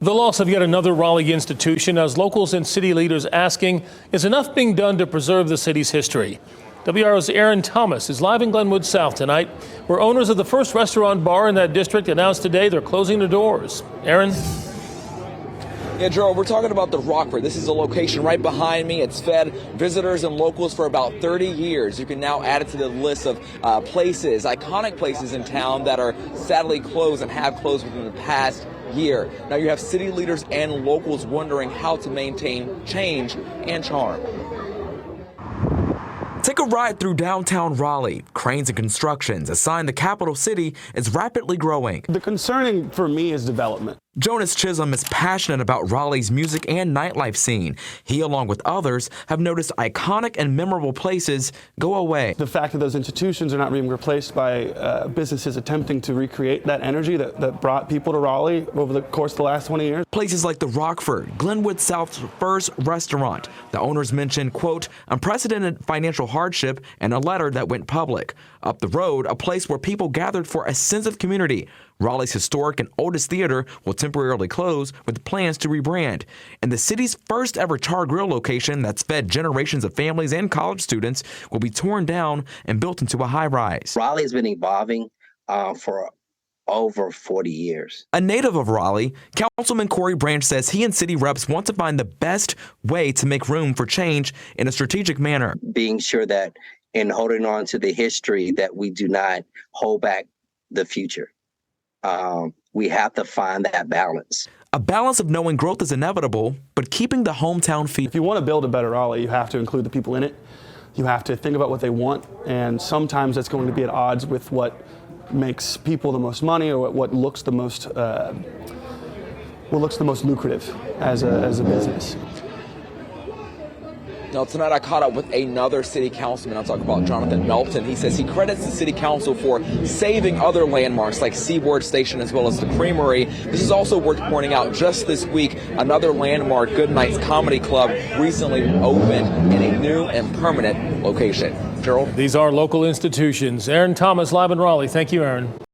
The loss of yet another Raleigh institution has locals and city leaders asking, is enough being done to preserve the city's history? WRO's Aaron Thomas is live in Glenwood South tonight, where owners of the first restaurant bar in that district announced today they're closing their doors. Aaron? Yeah, Gerald, we're talking about the Rockford. This is a location right behind me. It's fed visitors and locals for about 30 years. You can now add it to the list of places, iconic places in town that are sadly closed and have closed within the past year. Now you have city leaders and locals wondering how to maintain change and charm. Take a ride through downtown Raleigh. Cranes and constructions, a sign the capital city is rapidly growing. The concerning for me is development. Jonas Chisholm is passionate about Raleigh's music and nightlife scene. He, along with others, have noticed iconic and memorable places go away. The fact that those institutions are not being replaced by businesses attempting to recreate that energy that brought people to Raleigh over the course of the last 20 years. Places like the Rockford, Glenwood South's first restaurant. The owners mentioned, quote, unprecedented financial hardship and a letter that went public. Up the road, a place where people gathered for a sense of community. Raleigh's historic and oldest theater will temporarily close with plans to rebrand. And the city's first ever Char Grill location that's fed generations of families and college students will be torn down and built into a high-rise. Raleigh has been evolving for over 40 years. A native of Raleigh, Councilman Corey Branch says he and city reps want to find the best way to make room for change in a strategic manner. Being sure that in holding on to the history that we do not hold back the future. We have to find that balance. A balance of knowing growth is inevitable, but keeping the hometown feel. If you want to build a better Raleigh, you have to include the people in it. You have to think about what they want, and sometimes that's going to be at odds with what makes people the most money or what looks the most lucrative as a business. Now, tonight I caught up with another city councilman. I'll talk about Jonathan Melton. He says he credits the city council for saving other landmarks like Seaboard Station as well as the Creamery. This is also worth pointing out. Just this week, another landmark, Good Nights Comedy Club, recently opened in a new and permanent location. Gerald? These are local institutions. Aaron Thomas live in Raleigh. Thank you, Aaron.